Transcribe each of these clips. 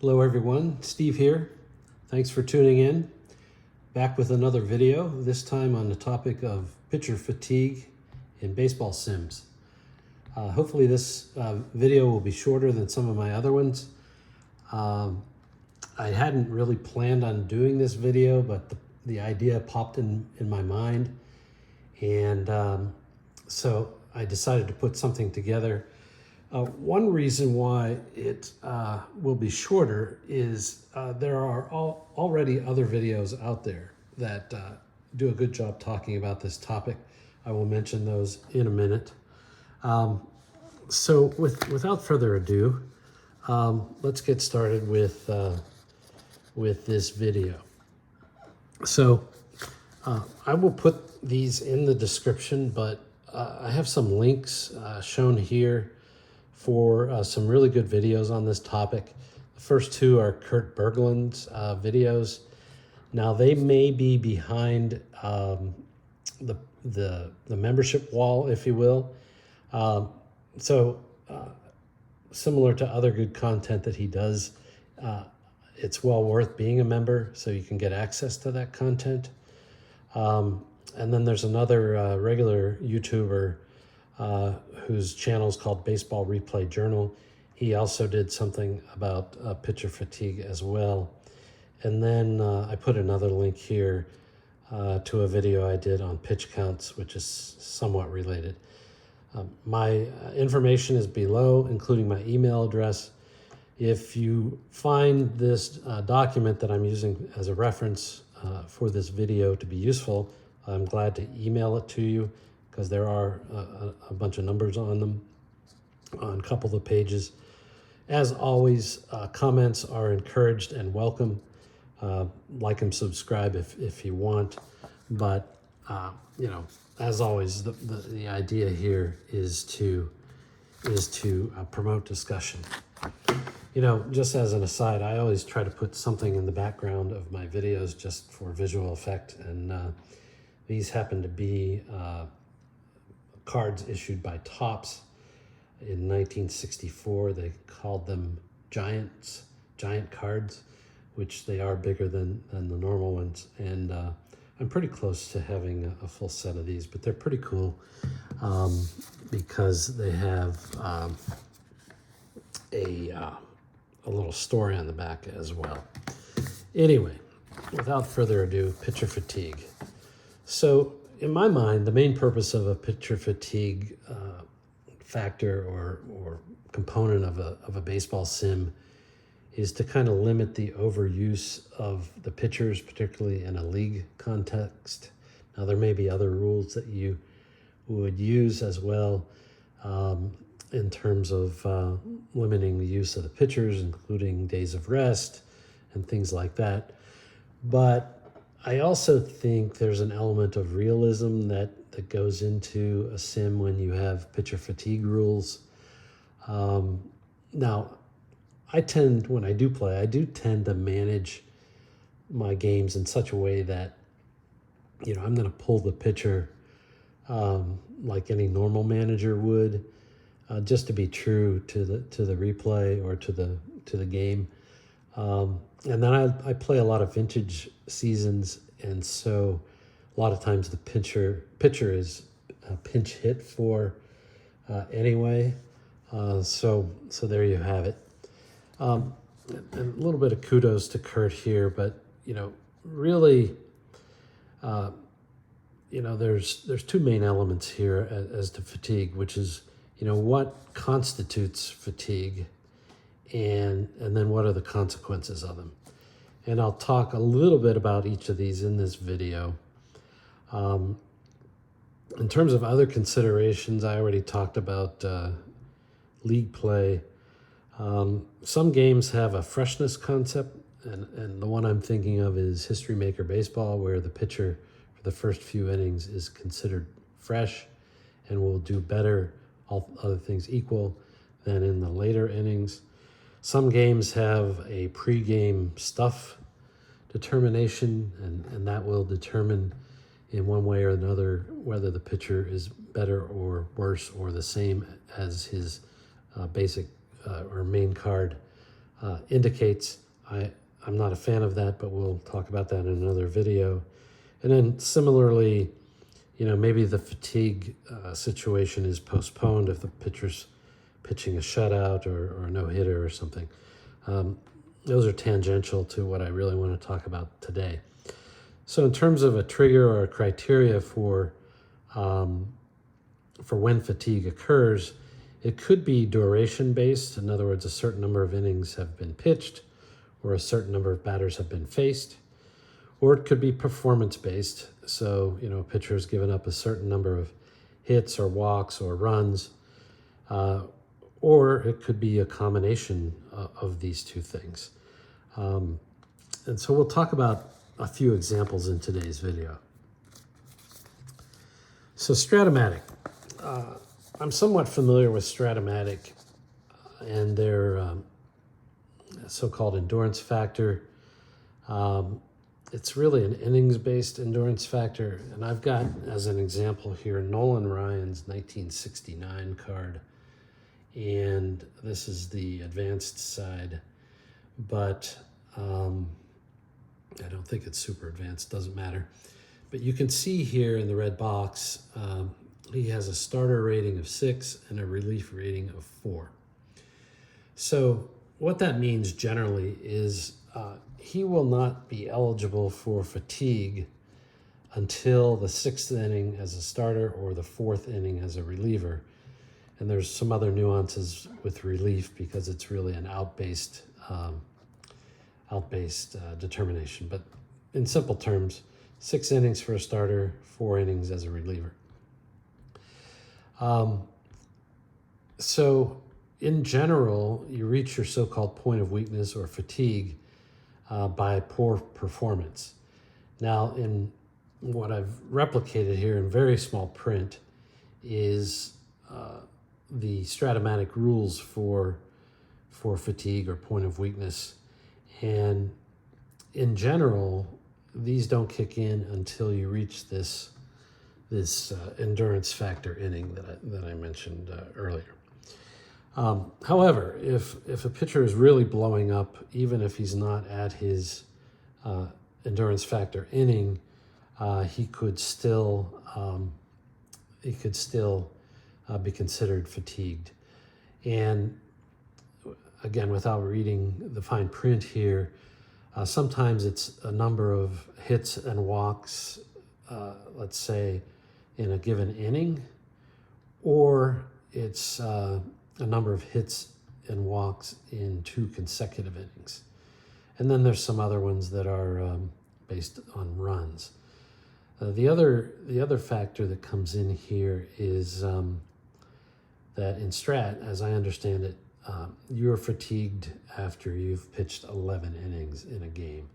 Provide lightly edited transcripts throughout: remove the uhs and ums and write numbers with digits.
Hello everyone, Steve here. Thanks for tuning in. Back with another video, this time on the topic of pitcher fatigue in baseball sims. Hopefully this video will be shorter than some of my other ones. I hadn't really planned on doing this video, but the idea popped in my mind. And so I decided to put something together. One reason why it will be shorter is there are already other videos out there that do a good job talking about this topic. I will mention those in a minute. So without further ado, let's get started with this video. So I will put these in the description, but I have some links shown here for some really good videos on this topic. The first two are Kurt Bergland's videos. Now they may be behind the membership wall, if you will. Similar to other good content that he does, it's well worth being a member so you can get access to that content. And then there's another regular YouTuber whose channel is called Baseball Replay Journal. He also did something about pitcher fatigue as well. And then I put another link here to a video I did on pitch counts, which is somewhat related. My information is below, including my email address. If you find this document that I'm using as a reference for this video to be useful, I'm glad to email it to you, because there are a bunch of numbers on them on a couple of the pages. As always, comments are encouraged and welcome. Like and subscribe if you want. But, as always, the idea here is to promote discussion. Just as an aside, I always try to put something in the background of my videos just for visual effect. And these happen to be cards issued by Topps in 1964. They called them giant cards, which they are bigger than the normal ones. And I'm pretty close to having a full set of these, but they're pretty cool because they have a little story on the back as well. Anyway, without further ado, pitcher fatigue. So in my mind, the main purpose of a pitcher fatigue factor or component of a baseball sim is to kind of limit the overuse of the pitchers, particularly in a league context. Now, there may be other rules that you would use as well in terms of limiting the use of the pitchers, including days of rest and things like that. But I also think there's an element of realism that goes into a sim when you have pitcher fatigue rules. Now, when I do play, I do tend to manage my games in such a way that, I'm going to pull the pitcher like any normal manager would, just to be true to the replay or to the game. And then I play a lot of vintage seasons, and so a lot of times the pitcher is a pinch hit for anyway. So there you have it. And a little bit of kudos to Kurt here, but really, there's two main elements here as to fatigue, which is what constitutes fatigue, and then what are the consequences of them. And I'll talk a little bit about each of these in this video. In terms of other considerations, I already talked about league play. Some games have a freshness concept, and the one I'm thinking of is History Maker Baseball, where the pitcher for the first few innings is considered fresh and will do better, all other things equal, than in the later innings. Some games have a pre-game stuff determination, and that will determine in one way or another whether the pitcher is better or worse or the same as his basic or main card indicates. I'm not a fan of that, but we'll talk about that in another video. And then similarly, maybe the fatigue situation is postponed if the pitcher's pitching a shutout or a no-hitter or something. Those are tangential to what I really want to talk about today. So in terms of a trigger or a criteria for when fatigue occurs, it could be duration-based. In other words, a certain number of innings have been pitched or a certain number of batters have been faced. Or it could be performance-based. So, a pitcher has given up a certain number of hits or walks or runs. Or it could be a combination of these two things. And so we'll talk about a few examples in today's video. So Stratomatic. I'm somewhat familiar with Stratomatic and their so-called endurance factor. It's really an innings-based endurance factor. And I've got, as an example here, Nolan Ryan's 1969 card. And this is the advanced side. But I don't think it's super advanced, doesn't matter. But you can see here in the red box, he has a starter rating of 6 and a relief rating of 4. So what that means generally is he will not be eligible for fatigue until the 6th inning as a starter or the 4th inning as a reliever. And there's some other nuances with relief because it's really an out-based determination. But in simple terms, 6 innings for a starter, 4 innings as a reliever. So in general, you reach your so-called point of weakness or fatigue by poor performance. Now, in what I've replicated here in very small print is the Stratomatic rules for fatigue or point of weakness. And in general, these don't kick in until you reach this endurance factor inning that I mentioned earlier. However, if a pitcher is really blowing up, even if he's not at his endurance factor inning, he could still be considered fatigued. And again, without reading the fine print here, sometimes it's a number of hits and walks, let's say, in a given inning, or it's a number of hits and walks in 2 consecutive innings. And then there's some other ones that are based on runs. The other factor that comes in here is that in Strat, as I understand it, you're fatigued after you've pitched 11 innings in a game.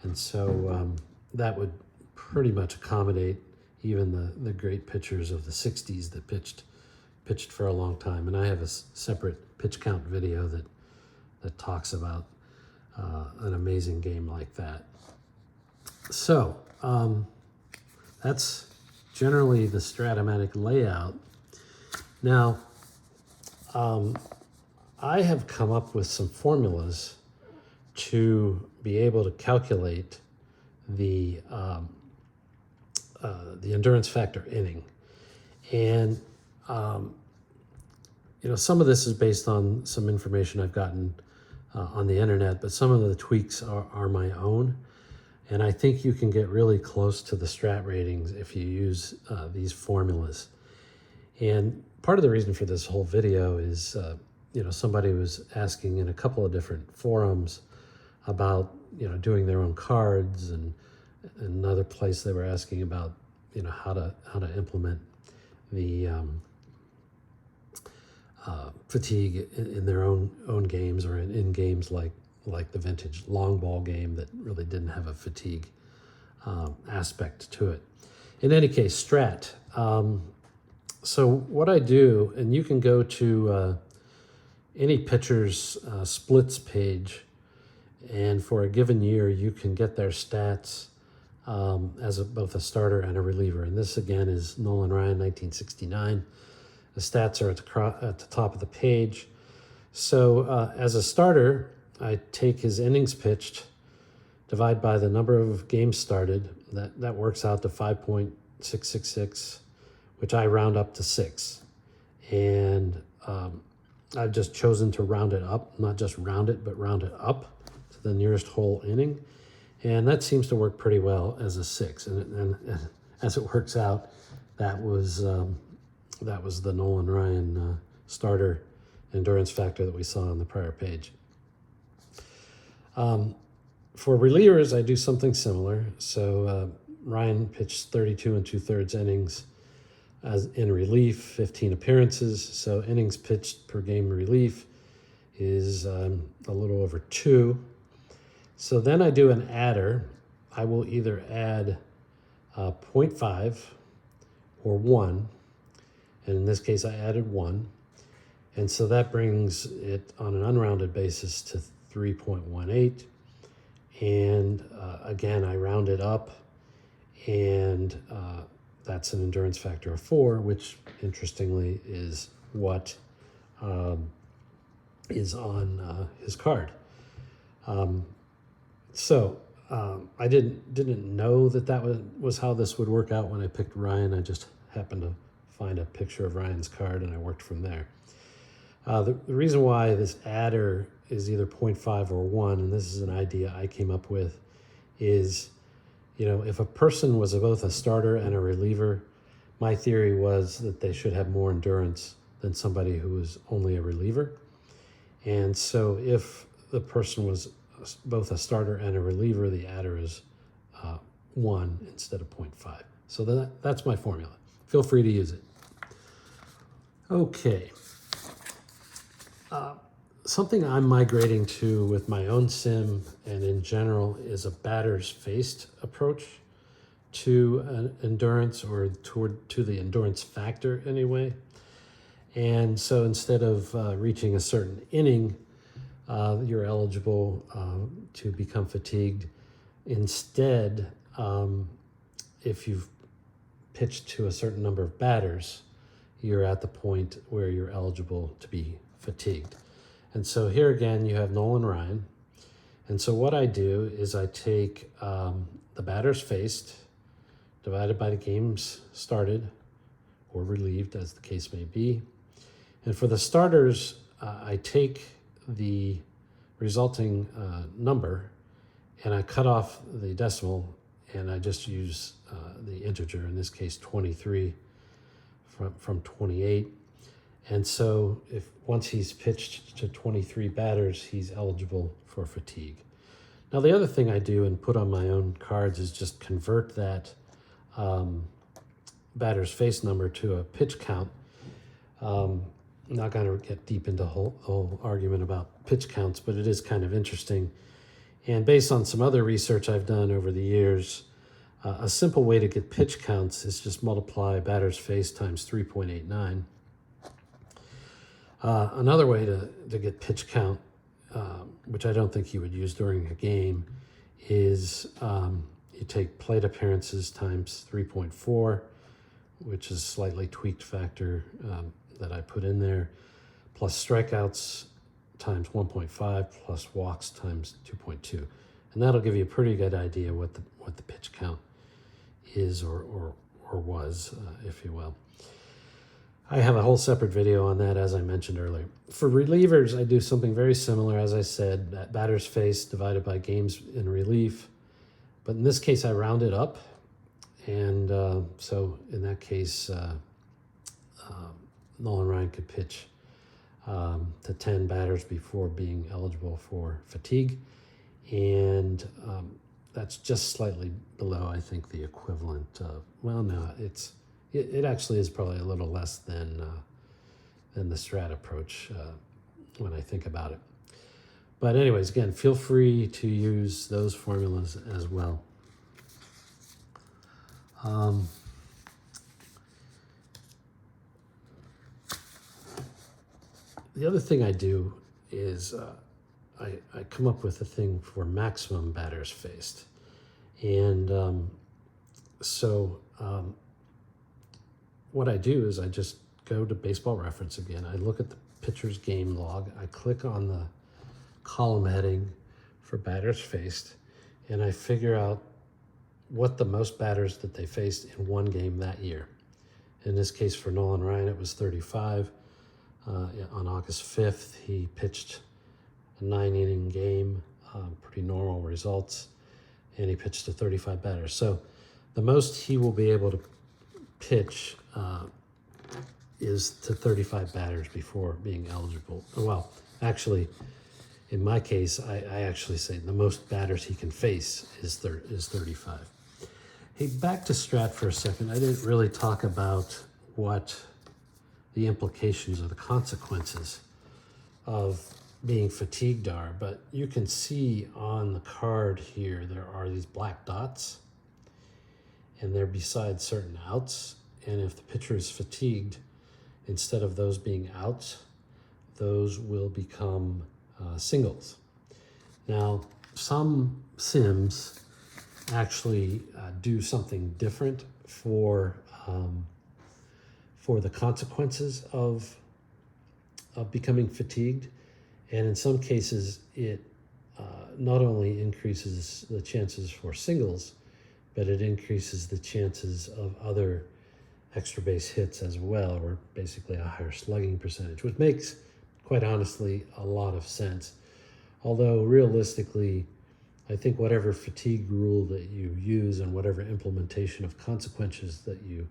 And so that would pretty much accommodate even the great pitchers of the 60s that pitched for a long time. And I have a separate pitch count video that talks about an amazing game like that. So that's generally the Stratomatic layout. Now, I have come up with some formulas to be able to calculate the endurance factor inning. And some of this is based on some information I've gotten on the internet, but some of the tweaks are my own. And I think you can get really close to the Strat ratings if you use these formulas. And part of the reason for this whole video is, somebody was asking in a couple of different forums about, doing their own cards, and another place they were asking about, how to implement the fatigue in their own games, or in games like the vintage long ball game that really didn't have a fatigue aspect to it. In any case, Strat. So what I do, and you can go to any pitcher's splits page, and for a given year, you can get their stats as both a starter and a reliever. And this, again, is Nolan Ryan, 1969. The stats are at the top of the page. So as a starter, I take his innings pitched, divide by the number of games started. That works out to 5.666, which I round up to 6. And I've just chosen to round it up, not just round it, but round it up to the nearest whole inning. And that seems to work pretty well as a 6. And as it works out, that was the Nolan Ryan starter endurance factor that we saw on the prior page. For relievers, I do something similar. So Ryan pitched 32 2/3 innings as in relief, 15 appearances. So innings pitched per game relief is a little over 2. So then I do an adder. I will either add 0.5 or 1. And in this case, I added 1. And so that brings it on an unrounded basis to 3.18. And again, I round it up, and that's an endurance factor of 4, which interestingly is what is on his card. I didn't know that was how this would work out when I picked Ryan. I just happened to find a picture of Ryan's card, and I worked from there. The reason why this adder is either 0.5 or 1, and this is an idea I came up with, is, if a person was both a starter and a reliever, my theory was that they should have more endurance than somebody who was only a reliever. And so if the person was both a starter and a reliever, the adder is 1 instead of 0.5. So that's my formula. Feel free to use it. Okay. Something I'm migrating to with my own sim and in general is a batter's faced approach to endurance, or to the endurance factor anyway. And so instead of reaching a certain inning, you're eligible to become fatigued. Instead, if you've pitched to a certain number of batters, you're at the point where you're eligible to be fatigued. And so here again, you have Nolan Ryan. And so what I do is I take the batters faced, divided by the games started or relieved, as the case may be. And for the starters, I take the resulting number and I cut off the decimal, and I just use the integer, in this case 23 from 28. And so if once he's pitched to 23 batters, he's eligible for fatigue. Now, the other thing I do and put on my own cards is just convert that batter's face number to a pitch count. I'm not going to get deep into the whole argument about pitch counts, but it is kind of interesting. And based on some other research I've done over the years, a simple way to get pitch counts is just multiply batter's face times 3.89. Another way to get pitch count, which I don't think you would use during a game, is you take plate appearances times 3.4, which is a slightly tweaked factor that I put in there, plus strikeouts times 1.5 plus walks times 2.2. And that'll give you a pretty good idea what the pitch count is or was, if you will. I have a whole separate video on that, as I mentioned earlier. For relievers, I do something very similar. As I said, batter's face divided by games in relief. But in this case, I round it up. And so in that case, Nolan Ryan could pitch to 10 batters before being eligible for fatigue. And that's just slightly below, I think, the equivalent of, well, no, it actually is probably a little less than the Strat approach when I think about it. But anyways, again, feel free to use those formulas as well. The other thing I do is I come up with a thing for maximum batters faced. And what I do is I just go to Baseball Reference again. I look at the pitcher's game log. I click on column heading for batters faced, and I figure out what the most batters that they faced in one game that year. In this case, for Nolan Ryan, it was 35. On August 5th, he pitched a 9-inning game, pretty normal results, and he pitched to 35 batters. So the most he will be able to pitch is to 35 batters before being eligible. Well, actually, in my case, I actually say the most batters he can face is 35. Hey, back to Strat for a second. I didn't really talk about what the implications or the consequences of being fatigued are, but you can see on the card here there are these black dots, and they're beside certain outs, and if the pitcher is fatigued, instead of those being outs, those will become singles. Now, some sims actually do something different for the consequences of becoming fatigued, and in some cases it not only increases the chances for singles, but it increases the chances of other extra base hits as well, or basically a higher slugging percentage, which makes, quite honestly, a lot of sense. Although realistically, I think whatever fatigue rule that you use and whatever implementation of consequences that you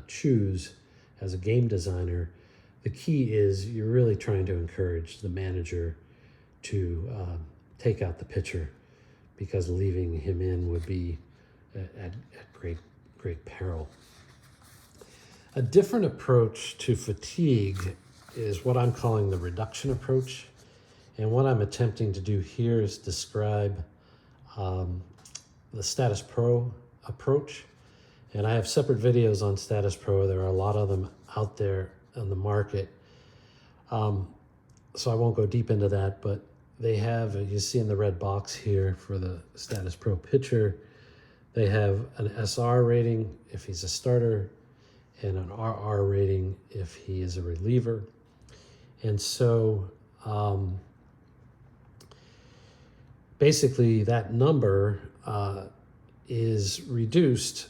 choose as a game designer, the key is you're really trying to encourage the manager to take out the pitcher, because leaving him in would be at great peril. A different approach to fatigue is what I'm calling the reduction approach. And what I'm attempting to do here is describe the Status Pro approach. And I have separate videos on Status Pro. There are a lot of them out there on the market. So I won't go deep into that, but they have, you see in the red box here for the Status Pro pitcher, they have an SR rating if he's a starter and an RR rating if he is a reliever. And so basically that number is reduced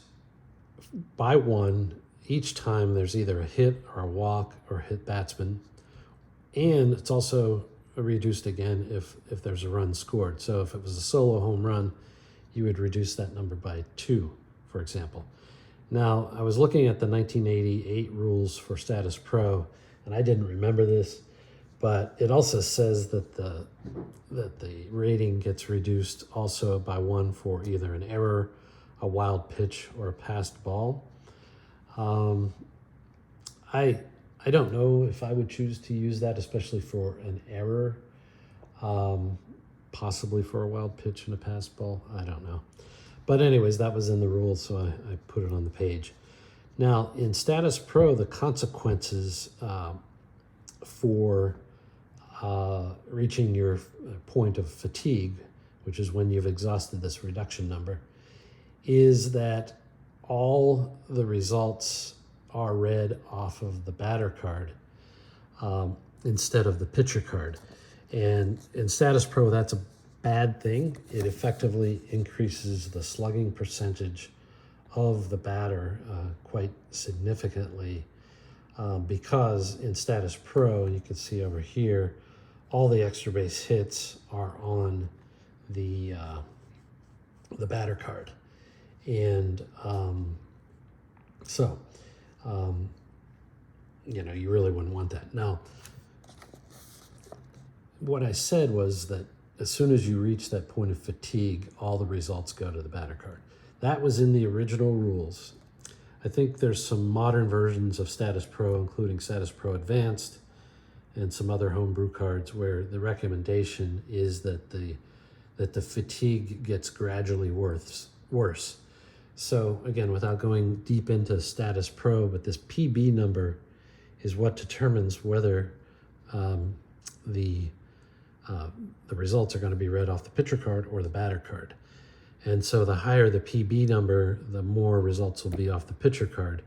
by 1 each time there's either a hit or a walk or a hit batsman. And it's also reduced again if there's a run scored. So if it was a solo home run, you would reduce that number by 2, for example. Now, I was looking at the 1988 rules for Status Pro, and I didn't remember this, but it also says that the rating gets reduced also by 1 for either an error, a wild pitch, or a passed ball. I don't know if I would choose to use that, especially for an error, possibly for a wild pitch and a passed ball. I don't know. But anyways, that was in the rules, so I put it on the page. Now, in Status Pro, the consequences for reaching your point of fatigue, which is when you've exhausted this reduction number, is that all the results are read off of the batter card instead of the pitcher card. And in Status Pro, that's a bad thing. It effectively increases the slugging percentage of the batter quite significantly because in Status Pro, you can see over here, all the extra base hits are on the batter card. And you really wouldn't want that. Now, what I said was that as soon as you reach that point of fatigue, all the results go to the batter card. That was in the original rules. I think there's some modern versions of Status Pro, including Status Pro Advanced and some other homebrew cards, where the recommendation is that the fatigue gets gradually worse. So again, without going deep into Status Pro, but this PB number is what determines whether the results are going to be read off the pitcher card or the batter card. And so the higher the PB number, the more results will be off the pitcher card,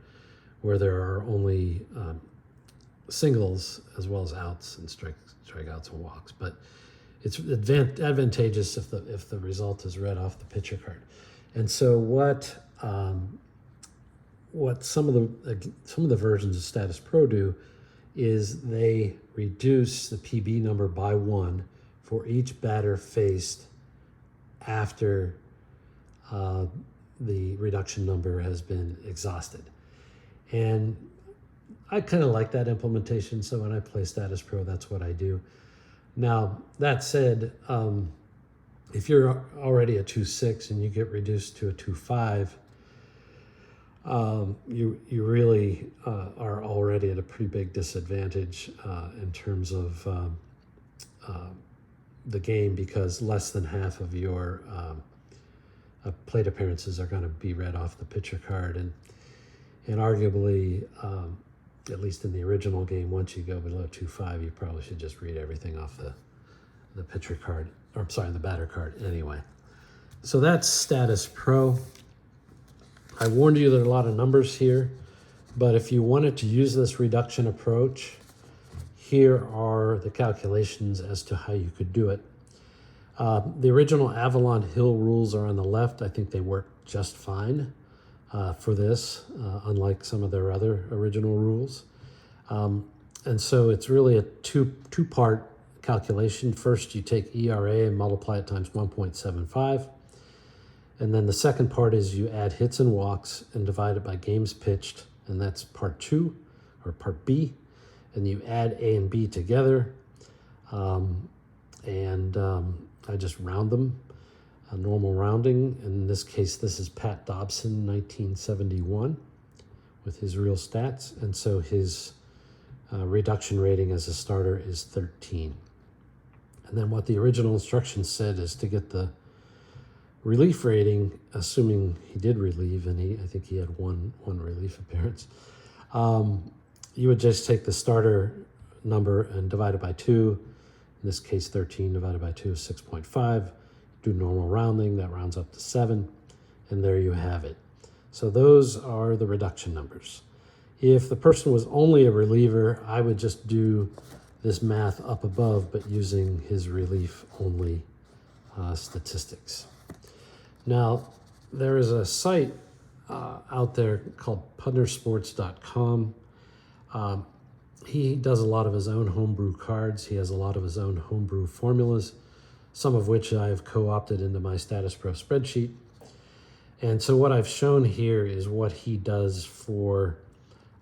where there are only singles as well as outs and strikeouts and walks. But it's advantageous if the result is read off the picture card. And so what some of the versions of Status Pro do is they reduce the PB number by 1 for each batter faced after the reduction number has been exhausted. And I kind of like that implementation, so when I play Status Pro, that's what I do. Now, that said, if you're already a 2.6 and you get reduced to a 2.5, you really are already at a pretty big disadvantage in terms of the game, because less than half of your plate appearances are going to be read off the picture card, and arguably, at least in the original game, once you go below 2.5, you probably should just read everything off the picture card, or I'm sorry, the batter card anyway. So that's Status Pro. I warned you there are a lot of numbers here, but if you wanted to use this reduction approach, here are the calculations as to how you could do it. The original Avalon Hill rules are on the left. I think they work just fine for this, unlike some of their other original rules. And so it's really a two-part calculation. First, you take ERA and multiply it times 1.75. And then the second part is you add hits and walks and divide it by games pitched, and that's part 2, or part B. And you add A and B together, I just round them, a normal rounding. In this case, this is Pat Dobson, 1971, with his real stats. And so his reduction rating as a starter is 13. And then what the original instructions said is to get the relief rating, assuming he did relieve, and I think he had one relief appearance, you would just take the starter number and divide it by 2. In this case, 13 divided by 2 is 6.5. Do normal rounding, that rounds up to 7, and there you have it. So those are the reduction numbers. If the person was only a reliever, I would just do this math up above, but using his relief-only statistics. Now, there is a site out there called puntersports.com. He does a lot of his own homebrew cards. He has a lot of his own homebrew formulas, some of which I've co-opted into my Status Pro spreadsheet. And so what I've shown here is what he does for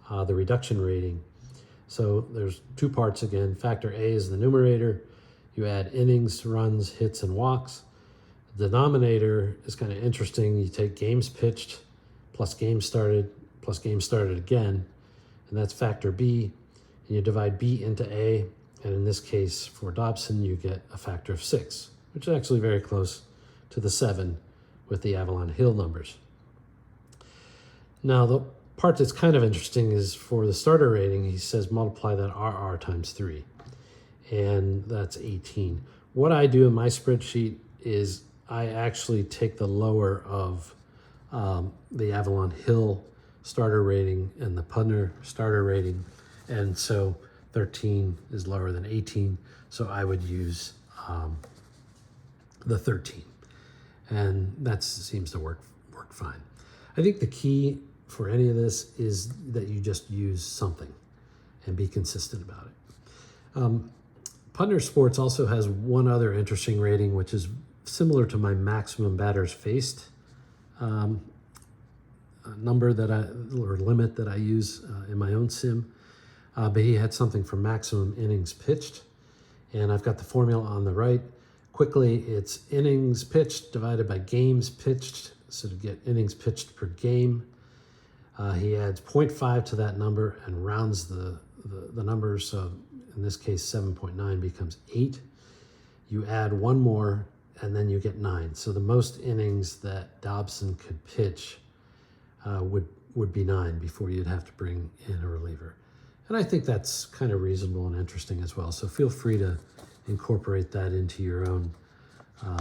the reduction rating. So there's 2 parts again. Factor A is the numerator. You add innings, runs, hits, and walks. The denominator is kind of interesting. You take games pitched plus games started again, and that's factor B. And you divide B into A, and in this case, for Dobson, you get a factor of 6, which is actually very close to the 7 with the Avalon Hill numbers. Now, the part that's kind of interesting is for the starter rating, he says multiply that RR times 3, and that's 18. What I do in my spreadsheet is I actually take the lower of the Avalon Hill starter rating and the Punter starter rating, and so 13 is lower than 18, so I would use the 13, and that seems to work fine. I think the key for any of this is that you just use something and be consistent about it. Punter Sports also has one other interesting rating, which is similar to my maximum batters faced number or limit that I use in my own sim. But he had something for maximum innings pitched, and I've got the formula on the right. Quickly, it's innings pitched divided by games pitched, so to get innings pitched per game. He adds 0.5 to that number and rounds the numbers, so in this case 7.9 becomes 8. You add one more, and then you get 9. So the most innings that Dobson could pitch would be 9 before you'd have to bring in a reliever. And I think that's kind of reasonable and interesting as well. So feel free to incorporate that into your own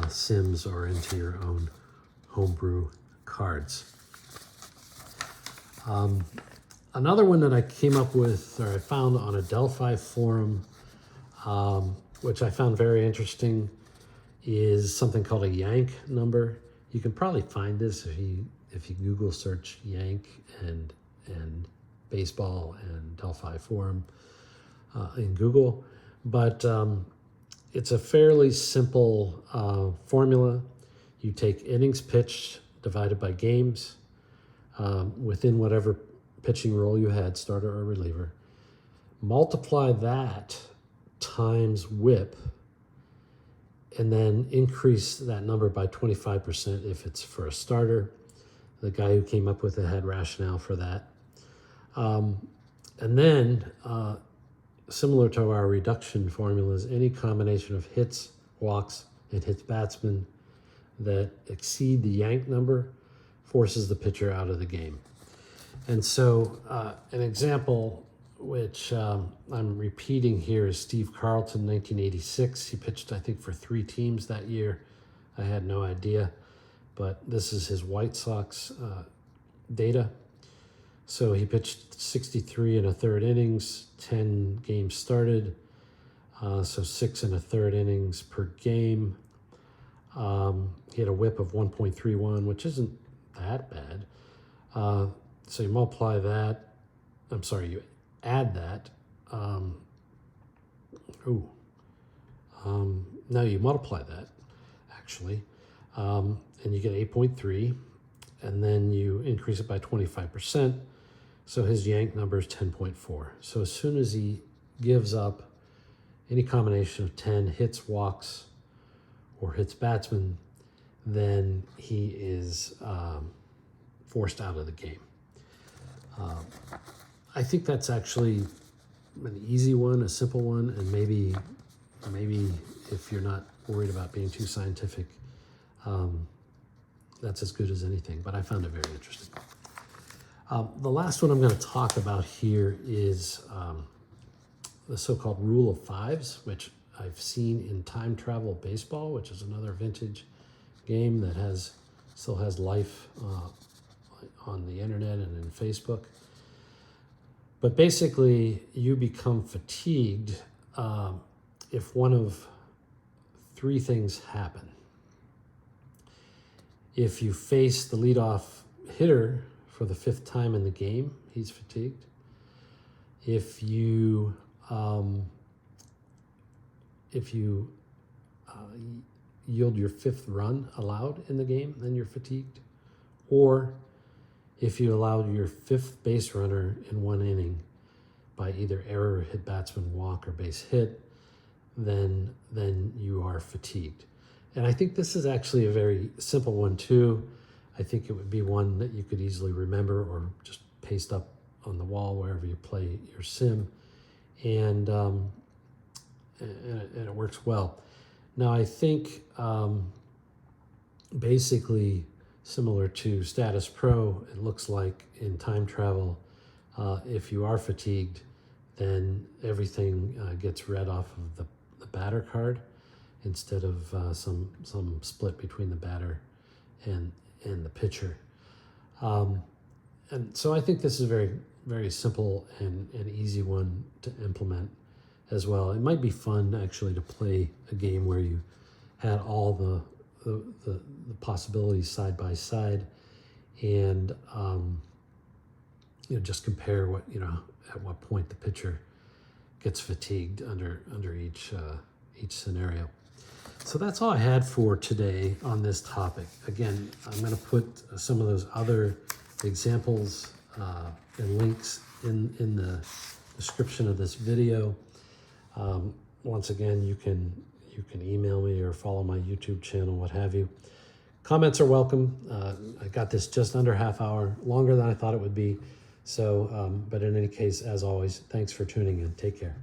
sims or into your own homebrew cards. Another one that I came up with, or I found on a Delphi forum, which I found very interesting, is something called a Yank number. You can probably find this if you Google search Yank and baseball and Delphi Forum in Google. But it's a fairly simple formula. You take innings pitched divided by games within whatever pitching role you had, starter or reliever. Multiply that times WHIP, and then increase that number by 25% if it's for a starter. The guy who came up with it had rationale for that. And then, similar to our reduction formulas, any combination of hits, walks, and hits batsmen that exceed the Yank number forces the pitcher out of the game. And so an example which I'm repeating here is Steve Carlton, 1986. He pitched, I think, for 3 teams that year. I had no idea, but this is his White Sox data. So he pitched 63 1/3 innings, 10 games started, so 6 1/3 innings per game. He had a WHIP of 1.31, which isn't that bad. So you multiply that. You add that. No, you multiply that, actually, and you get 8.3, and then you increase it by 25%. So his Yank number is 10.4. So as soon as he gives up any combination of 10 hits, walks, or hits batsmen, then he is forced out of the game. I think that's actually an easy one, a simple one, and maybe if you're not worried about being too scientific, that's as good as anything. But I found it very interesting. The last one I'm going to talk about here is the so-called rule of fives, which I've seen in time travel baseball, which is another vintage game that still has life on the internet and in Facebook. But basically, you become fatigued if one of 3 things happen. If you face the leadoff hitter for the 5th time in the game, he's fatigued. If you yield your 5th run allowed in the game, then you're fatigued. Or if you allowed your 5th base runner in 1 inning by either error, hit batsman, walk, or base hit, then you are fatigued. And I think this is actually a very simple one too. I think it would be one that you could easily remember or just paste up on the wall wherever you play your sim, and it works well. Now I think basically similar to statispro, it looks like in time travel, if you are fatigued, then everything gets read off of the batter card instead of some split between the batter and the pitcher. And so I think this is a very, very simple and easy one to implement as well. It might be fun actually to play a game where you had all the possibilities side by side, and just compare what at what point the pitcher gets fatigued under each scenario. So that's all I had for today on this topic. Again, I'm going to put some of those other examples and links in the description of this video. Once again, you can email me or follow my YouTube channel, what have you. Comments are welcome. I got this just under half hour, longer than I thought it would be. So, but in any case, as always, thanks for tuning in. Take care.